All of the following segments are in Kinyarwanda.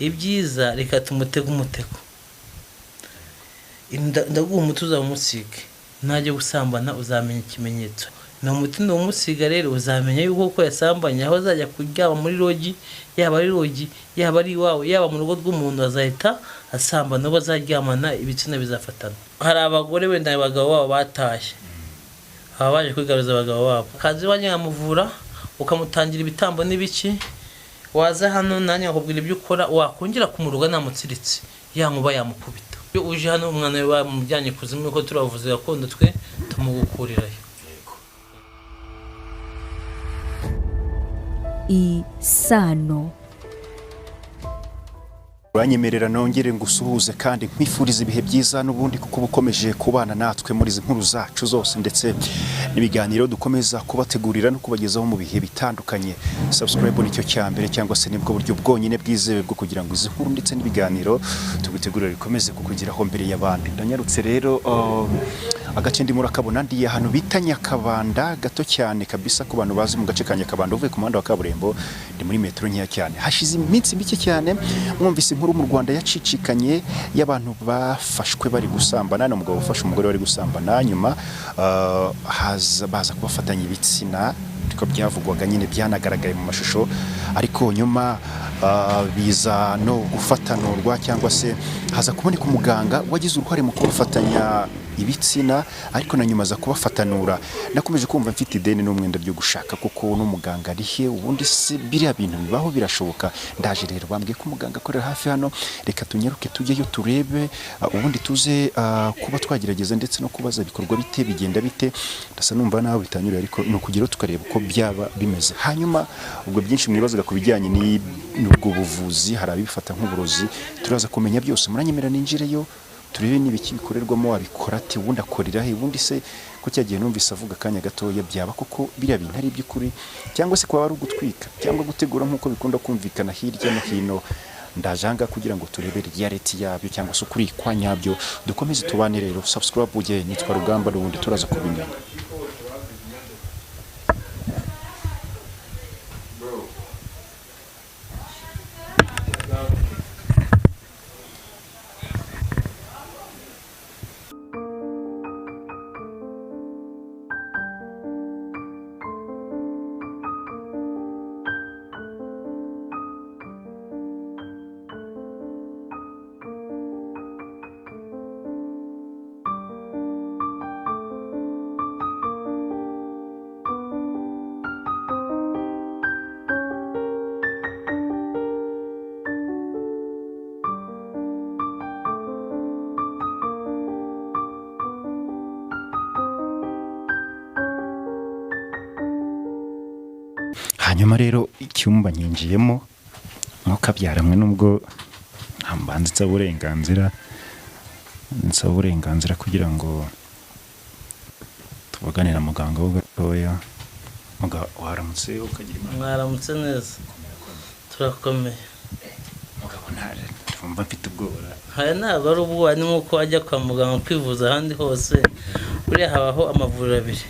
ibyiza reka tumutega umutego. Ndaguha umuti uzamusige, najya gusambana uzamenya ikimenyetso. Na umuti ndumusiga rero uzamenya yuko ko yasambanye, aho azajya kuryama muri logi, yaba ari logi, yaba ari iwawe, yaba mu rugo rw'umuntu, azahita asambana, bazaryamana, ibitsina bizafatana. Hari abagore wenda abagabo babo batashye, aba baje kwigaruza abagabo babo, kazi wanyamuvura ukamutangira ibitambo n'ibiki, waza hano nanye akubwira ibyo ukora, wakongera kumuruga namutsiritse yankuba yamukubita. Iyo uje hano umwana we bamujyanye kuzimu, ko turavuze gakondo twe tumugukurirayo. Isano. Uranyemerera nongere ngusuhuze kandi nkwifuriza ibihe byiza n'ubundi kuko bukomeje kubana natwe muri izi nkuru zacu zose ndetse n'ibiganiro dukomeza kubategurira no kubagezaho mu bihe bitandukanye. Subscribe nicyo cyambere cyangwa se nibwo buryo bwonyine bwizewe bwo kugira ngo izi nkuru ndetse n'ibiganiro tugutegurira bikomeze kukugeraho mbere y'abandi. Ndanyarutse rero agace ndi murakabona ndi ahantu bita Nyakabanda, gato cyane kabisa ku bantu bazi mu gace ka Nyakabanda uvuye ku muhanda wa kaburimbo, ndi muri metro nkeya cyane. Hashize iminsi mike cyane mwumvise inkuru mu Rwanda yacicikanye y'abantu bafashwe bari gusambana, n'umugabo ufashe umugore bari gusambana, nyuma baza kubafatanya ibitsina, ariko byavugwaga nyine byanagaragaye mu mashusho, ariko nyuma biza no gufatanurwa cyangwa se haza kuboneka umuganga wagize uruhare mu kubafatanya ibitsina, ariko na nyuma za kubafatanura. Nakomeje kumva mfite ideni n'umwenda byo gushaka kuko n'umuganga arihe, ubundi se biriya bintu bibaho birashoboka. Ndaje rero bambwiye ko umuganga akorera hafi hano, reka tunyeruke tujyeyo turebe, ubundi tuze kuba twagerageza ndetse no kubaza bikorwa bite, bigenda bite. Ndasa numva nawe bitanyura, ariko no kugira tukareba uko byaba bimeze. Hanyuma ubwo byinshi mwibazaga ku bijyanye n'ubwo buvuzi, hari abifata nk'uburozi, turaza kumenya byose. Muranyemera ninjireyo turebe n'ibiki bikorerwamo, abikora ati ubundi akorera he, ubundi se ko cyagiye numvise avuga kanya gatoya byaba koko biriya bintu ari iby'ukuri cyangwa se kuba ari ugutwika cyangwa gutegura nk'uko bikunda kumvikana hirya no hino. Ndajanga kugira ngo turebe reality yabyo cyangwa se ukuri kwa nyabyo. Dukomeze tubane rero. Subscribe uje, nitwa Rugamba, n'ubundi turaza kubimenya. Hanyuma rero icyumba nyinjiyemo nk'ukabyaramwe, nubwo ambanze nsaba uburenganzira kugira ngo tubaganira muganga wo gatoya. Waramutse ukagira imana. Mwaramutse neza, turakomeye. Mugabo ntare mva mfite ubwoba. Haya ntabwo ari ubwoba, ni nk'uko wajya kwa muganga kwivuza ahandi hose. Buriya habaho amavuriro abiri,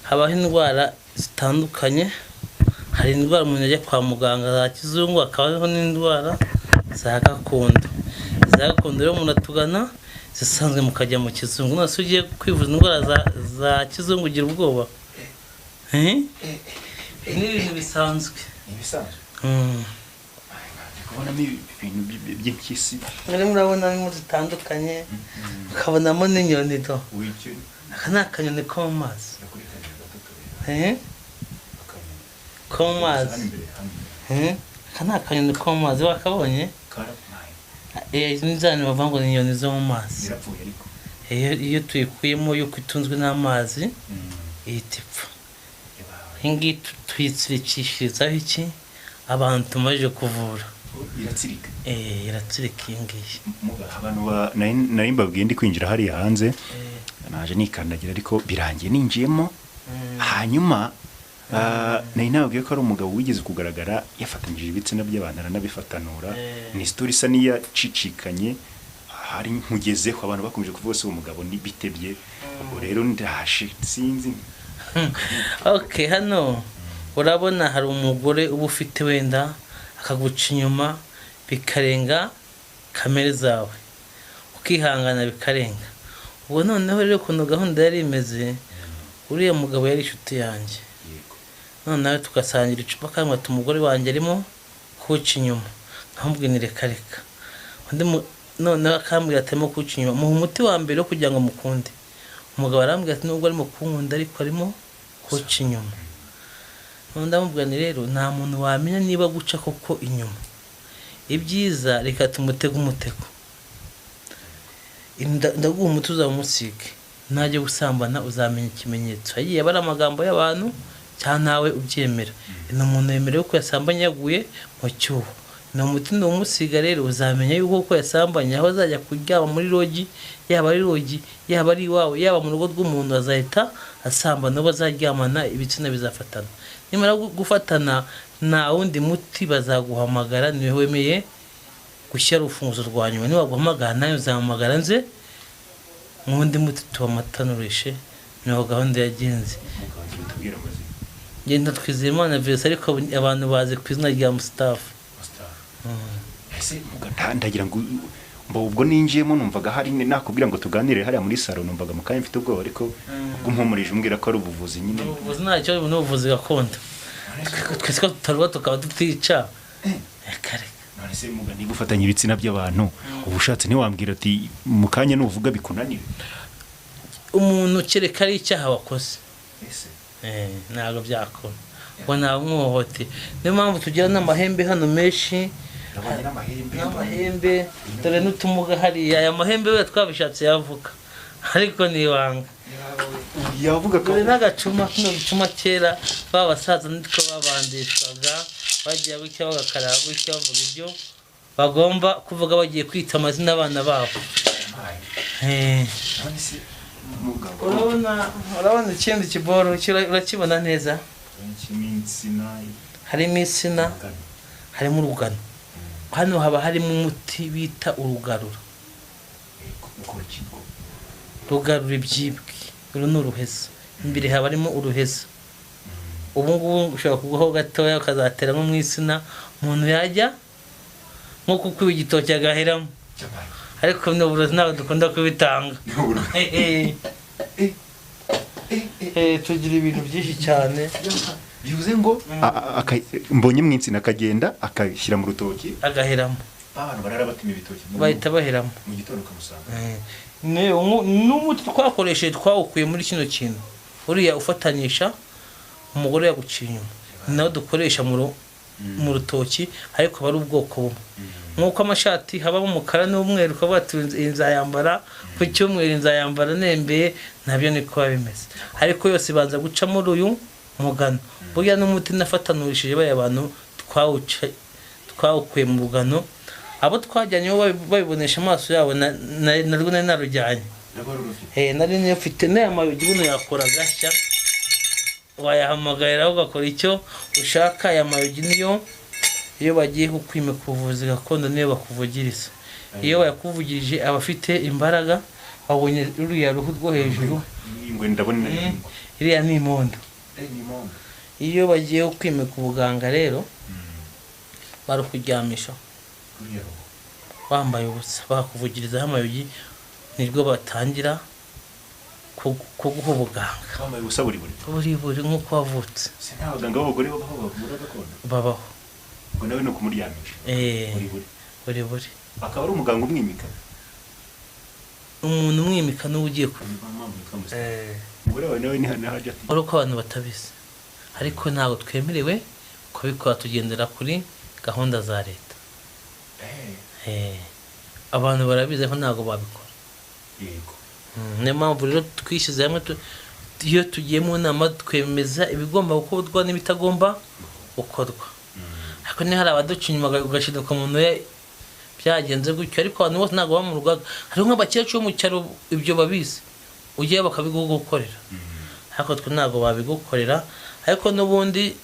habaho indwara zitandukanye. Hari indwara umuntu ajya kwa muganga za kizungu, hakabaho n'indwara za gakondo. Za gakondo rero umuntu atugana, zisanzwe mukajya mu kizungu. None se ugiye kwivuza indwara za kizungu ugira ubwoba? Ni ibintu bisanzwe. Kubonamo ibintu by'impyisi. Murabona n'impu zitandukanye, ukabonamo n'inyoni do. Aka ni akanyoni ko mu mazi. Ko mu mazi. Aka ni akanyoni ko mu mazi, wakabonye? N'inzani bavuga ngo ni inyoni zo mu mazi. Iyo tuyikuyemo yuko itunzwe n'amazi ihita ipfa. Iyi ngiyi tuyitsirikishirizaho iki? Abantu tumaze kuvura. Iratsirika. Iratsirika iyi ngiyi. Abantu nari mbabwiye ndi kwinjira hariya hanze, naje nikandagira ariko birangiye ninjiyemo. Hanyuma nari nababwiye ko ari umugabo wigeze kugaragara yafatanyije ibitsina by'abantu aranabifatanura. Ni story isa n'iyacicikanye, hari nkugezeho abantu bakomeje kuvuga se umugabo ni bitebye. Ubwo rero ndashe sinzi. Okay, hano urabona hari umugore uba ufite wenda akaguca inyuma bikarenga kamere zawe, ukihangana bikarenga. Ubwo noneho rero ukuntu gahunda yari imeze, uriya mugabo yari inshuti yanjye, noneho tugasangira icupa kandi ati umugore wanjye arimo kuca inyuma, nkamubwira ni reka reka. Noneho akambwira ati arimo kuca inyuma, muha umuti wa mbere wo kugira ngo mukunde. Umugabo arambwira ati nubwo arimo kunkunda ariko arimo kuca inyuma. Ndamubwira ni rero nta muntu wamenya niba guca koko inyuma, ibyiza reka tumutege umutego, ndaguha umuti uzamusige, najya gusambana uzamenya ikimenyetso. Yagiye aba ari amagambo y'abantu cyangwa nawe ubyemera. Ni umuntu yemerewe ko yasambanye yaguye mu cyuho, ni umuti ndawumusiga rero uzamenya yuko ko yasambanye, aho azajya kuryama muri rogi, yaba ari rogi yaba ari iwawe yaba mu rugo rw'umuntu, azahita asambana, bazaryamana ibitsina bizafatana. Nimara gufatana nta wundi muti bazaguhamagara, niwe wemeye gushyira urufunguzo rwa nyuma. Nibaguhamagara nawe uzahamagara nze mu wundi muti tubamatanurishe. Niho gahunda yagenze. Ngenda Twizeyimana Vincent, ariko abantu bazi ku izina rya Mustafa. Ndagira ngo ubwo ninjiyemo numvaga hari nakubwira ngo tuganire hariya muri salo, numvaga mu kanya mfite ubwoba, ariko ubwo mpumurije umbwira ko ari ubuvuzi nyine. Ubuvuzi ntacyo, ni ubuvuzi gakondo. Twese tutaruba tukaba tutica. None se niba ufatanya ibitsina by'abantu, uba ushatse ntiwambwira ati mu kanya nuvuga bikunanira? Umuntu kereka ari icyaha wakoze, ntabwo byakora, ngo ntawe umwohote. Niyo mpamvu tugira n'amahembe hano menshi, n'amahembe dore n'utumuga hariya. Aya mahembe we twabishatse yavuga, ariko ni ibanga. Yavuga ko dore n'agacuma, kino gicuma kera babasaza nitwo babandishwaga, bagiye gutya bagakaraba gutya bavuga ibyo bagomba kuvuga bagiye kwita amazina abana babo. Urabona ikindi kiboro urakibona neza, harimo insina, harimo urugano. Hano haba harimo umuti bita urugarura, rugarura ibyibwe. Uru ni uruheza, imbere haba harimo uruheza. Ubu ngubu ushobora kugwaho gatoya ukazatera nko mu insina, umuntu yajya nko kukwiba igitoki agaheramo, ariko ni uburozi ntabwo dukunda kubitanga. Tugira ibintu byinshi cyane. Bivuze ngo mbonye mu insina akagenda akashyira mu rutoki agaheramo. Abantu barara batema ibitoki bahita baheramo mu gitondo kamusanga. N'umuti twakoresheje twawukuye muri kino kintu, uriya ufatanyisha umugore yaguciye inyuma, nawe dukoresha mu rutoki, ariko bari ubwoko bumwe. Nk'uko amashati habamo umukara n'umweru, ukaba watunze nzayambara ku cyumweru, nzayambara nembeye, nabyo niko bimeze. Ariko yose banza guca muri uyu mugano. Burya n'umuti nafatanurishije baya abantu twawukuye mu rugano, abo twajyanye babibonesha amaso yabo, narwo nari narujyanye. Nari nifite n'aya mayogi, buno yakora gashya, wayahamagarira ugakora icyo ushaka. Aya mayogi niyo iyo bagiye kukwimika ubuvuzi gakondo niyo bakuvugiriza. Iyo bayakuvugirije aba afite imbaraga. Wabonye ruriya ruhu rwo hejuru, iriya ni imondo. Iyo bagiye kukwimika ubuganga rero barukuryamisha wambaye ubusa, bakuvugirizaho amayogi, nibwo batangira kuguha ubuganga. Wambaye ubusa buri nk'uko wavutse. Nta baganga b'abagore bavura gakondo? Babaho. Ubwo nawe no kumuryamisha? Buri. Akaba ari umuganga umwimika? Umuntu umwimika n'uwo ugiye umugore wawe nawe ni hano hajya ati? Uriko abantu batabizi, ariko ntabwo twemerewe kubikora, tugendera kuri gahunda za leta. Abantu barabizi ko ntabwo babikora. Yego. Niyo mpamvu rero twishyize hamwe, iyo tugiye mu nama twemeza ibigomba gukorwa n'ibitagomba gukorwa. Ariko ni hari abaduca inyuma ugashiduka umuntu byagenze gutyo, ariko abantu bose ntabwo baba mu rugaga. Hariho nk'abakecuru mu cyaro ibyo babizi, ugiye bakabigukorera, ariko twe ntabwo babigukorera. Ariko n'ubundi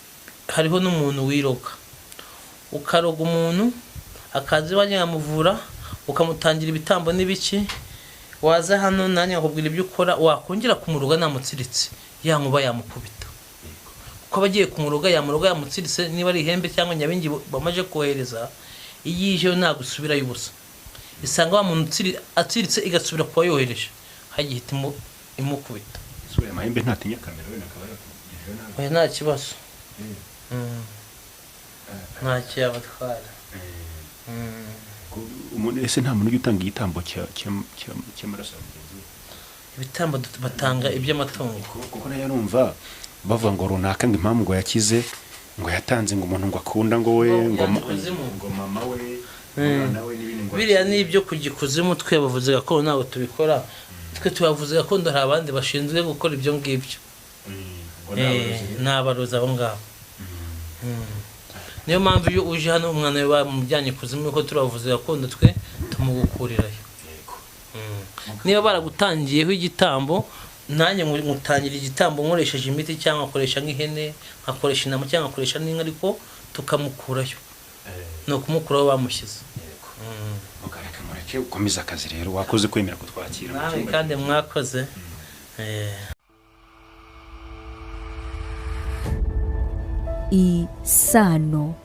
hariho n'umuntu wiroga, ukaroga umuntu akaza iwanjye nkamuvura, ukamutangira ibitambo n'ibiki, waza hano nanjye nkakubwira ibyo ukora, wakongera kumuroga namutsiritse, ya nkuba yamukubita. Kuko abagiye kumuroga yamuroga yamutsiritse, niba ari ihembe cyangwa nyabingi bamaje kohereza, iyo ije ntabwo usubirayo ubusa, isanga wa muntu atsiritse igasubira kuba yohereje hagihita imukubita. Sura amahembe ntatinya kamera we nakaba yakugirira nabi. Oya nta kibazo. Nta cyabatwara. Umuntu ese nta muntu utanga igitambo cy'amaraso mugenzi we. Ibitambo batanga iby'amatungo kuko nayo numva bavuga ngo runaka ngo impamvu ngo yakize ngo yatanze ngo umuntu ngo akunda ngo we ngo mama we nawe n'ibindi ngo biriya ni ibyo kugikuzimu. Twe bavuze gakondo ntabwo tubikora, twe tubavuze gakondo hari abandi bashinzwe gukora ibyo ngibyo, n'abarozi abo ngabo. Niyo mpamvu iyo uje hano umwana we bamujyanye kuzimu ko turavuze gakondo twe tumugukurirayo. Niba baragutangiyeho igitambo nanjye ngutangira igitambo nkoresheje imiti cyangwa akoresha nk'ihene, akoresha inama cyangwa akoresha n'inka, ariko tukamukurayo no kumukuraho bamushyize. Mugareka mureke ukomeza akazi rero, wakoze kwemera kutwakira nawe kandi mwakoze. Isano.